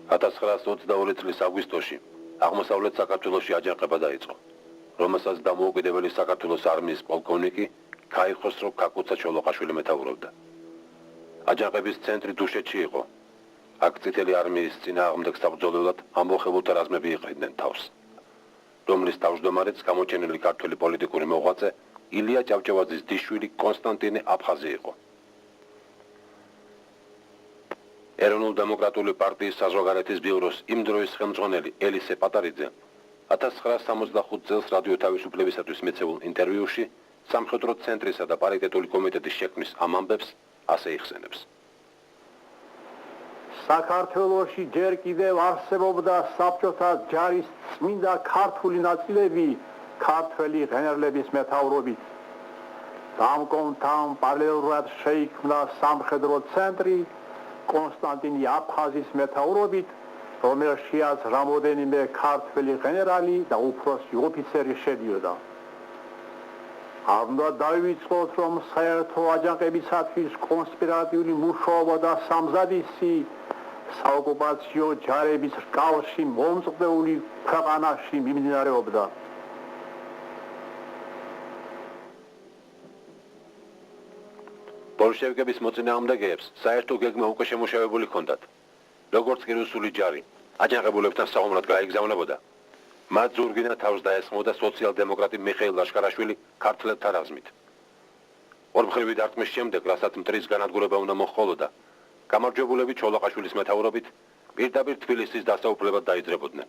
1922 წლის აგვისტოში აღმოსავლეთ საქართველოში აჯანყება დაიწყო, რომელსაც დამოუკიდებელი საქართველოს არმიის პოლკოვნიკი ქაიხოსრო ქაკუცა ჩოლოყაშვილი მეთაურობდა. აჯანყების ცენტრი დუშეთში იყო. აქ წითელი არმიის წინააღმდეგ საბრძოლველად ამბოხებულთა რაზმები იყრიდნენ თავს, რომლის თავმჯდომარეც გამოჩენილი ქართველი პოლიტიკური მოღვაწე ილია ჭავჭავაძის დიშვილი კონსტანტინე აფხაზი იყო. ეროვნულ-დემოკრატიული პარტიის საზღვარგარეთის ბიუროს იმ დროის ხელმძღვანელი ელისე პატარიძე 1965 წელს რადიო თავისუფლებისათვის მიცემულ ინტერვიუში სამხედრო ცენტრისა და პარიტეტული კომიტეტის შექმნის ამ ამბებს ასე იხსენებს. საქართველოში ჯერ კიდევ არსებობდა საბჭოთა ჯარის წმინდა ქართული ნაწილები ქართველი ღენერლების მეთაურობით. დამკომთან პარალელურად შეიქმნა სამხედრო ცენტრი კონსტანტინე აფხაზის მეთაურობით, რომელშიაც რამოდენიმე ქართველი ღენერალი და უფროსი ოფიცერი შედიოდა. არ უნდა დავივიწყოთ, რომ საერთო აჯანყებისათვის კონსპირატიული მუშაობა და სამზადისი საოკუპაციო ჯარების რკალში მომწყდეული ქვეყანაში მიმდინარეობდა. ბოლშევიკების მოწინააღმდეგეებს საერთო გეგმა უკვე შემუშავებული ჰქონდათ. როგორც კი რუსული ჯარი აჯანყებულებთან საომრად გაიგზავნებოდა, მათ ზურგიდან თავს დაესხმოდა სოციალ-დემოკრატი მიხეილ ლაშქარაშვილი ქართველთა რაზმით. ორმხრივი დარტყმის შემდეგ, რასაც მტრის განადგურება უნდა მოჰყოლოდა, გამარჯვებულები ჩოლოყაშვილის მეთაურობით პირდაპირ თბილისის დასაუფლებად დაიძრებოდნენ.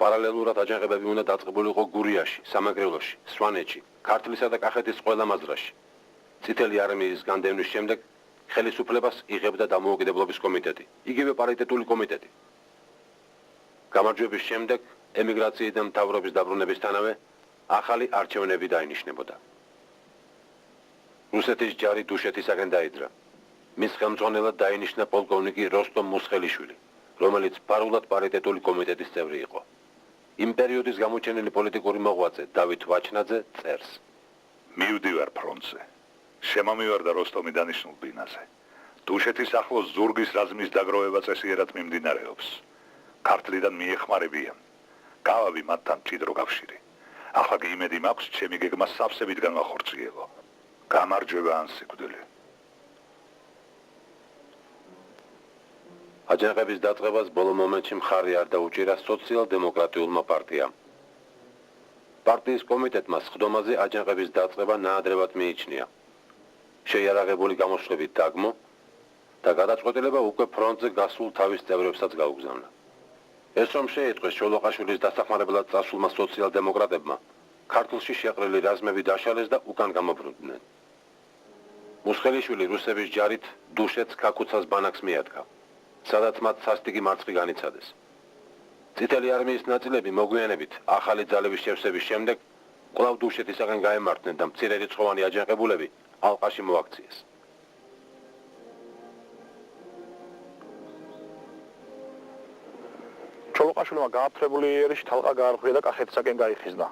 პარალელურად აჯანყებები უნდა დაწყებულიყო გურიაში, სამეგრელოში, სვანეთში, ქართლისა და კახეთის ყველა მაზრაში. წითელი არმიის განდევნის შემდეგ ხელისუფლებას იღებდა დამოუკიდებლობის კომიტეტი, იგივე პარიტეტული კომიტეტი. გამარჯვების შემდეგ ემიგრაციიდან მთავრობის დაბრუნებისთანავე ახალი არჩევნები დაინიშნებოდა. რუსეთის ჯარი დუშეთისაკენ დაიძრა. მის ხელმძღვანელად დაინიშნა პოლკოვნიკი როსტომ მუსხელიშვილი, რომელიც ფარულად პარიტეტული კომიტეტის წევრი იყო. იმ პერიოდის გამოჩენილი პოლიტიკური მოღვაწე დავით ვაჩნაძე წერს: მივდივარ ფრონტზე. შემომივარდა როსტომი დანიშნულ ბინაზე. დუშეთის ახლოს ზურგის რაზმის დაგროვება წესიერად მიმდინარეობს. ქართლიდან მიეხმარებიან. გავავი მათთან მჭიდრო კავშირი. ახლა კი იმედი მაქვს, ჩემი გეგმა სავსებით განვახორციელო. გამარჯვება ან სიკვდილი. აჯანყების დაწყებას ბოლო მომენტში მხარი არ დაუჭირა სოციალ-დემოკრატიულმა პარტიამ. პარტიის კომიტეტმა სხდომაზე აჯანყების დაწყება ნაადრევად მიიჩნია. შეიარაღებული გამოშვებით დაგმო და გადაწყვეტილება უკვე ფრონტზე გასულ თავის წევრებსაც გაუგზავნა. ეს რომ შეიტყვეს ჩოლოყაშვილის დასახმარებლად წასულმა სოციალ-დემოკრატებმა, ქართლში შეყრილი რაზმები დაშალეს და უკან გამობრუნდნენ. მუსხელიშვილი რუსების ჯარით დუშეთს ქაკუცას ბანაკს მიადგა, სადაც მათ სასტიკი მარცხი განიცადეს. წითელი არმიის ნაწილები მოგვიანებით ახალი ძალების შევსების შემდეგ კვლავ დუშეთისაკენ გაემართნენ და მცირერიცხოვანი აჯანყებულები ალყაში მოაქციეს. ჩოლოყაშვილმა გააფთრებული იერიში თალყა გაარღვია და კახეთისაკენ გაიხიზნა.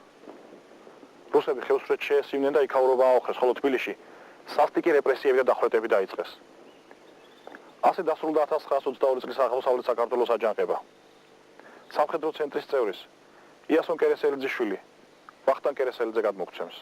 რუსები ხელსურეთ შეესივნენ და იქაურობა აოხრეს, ხოლო თბილისში სასტიკი რეპრესიები და დახვრეტები დაიწყეს. ასე დასრულდა 1922 წლის აღმოსავლეთ საქართველოს აჯანყება. სამხედრო ცენტრის წევრის იასონ კერესელიძის შვილი ვახტანგ კერესელიძე გადმოგცემს.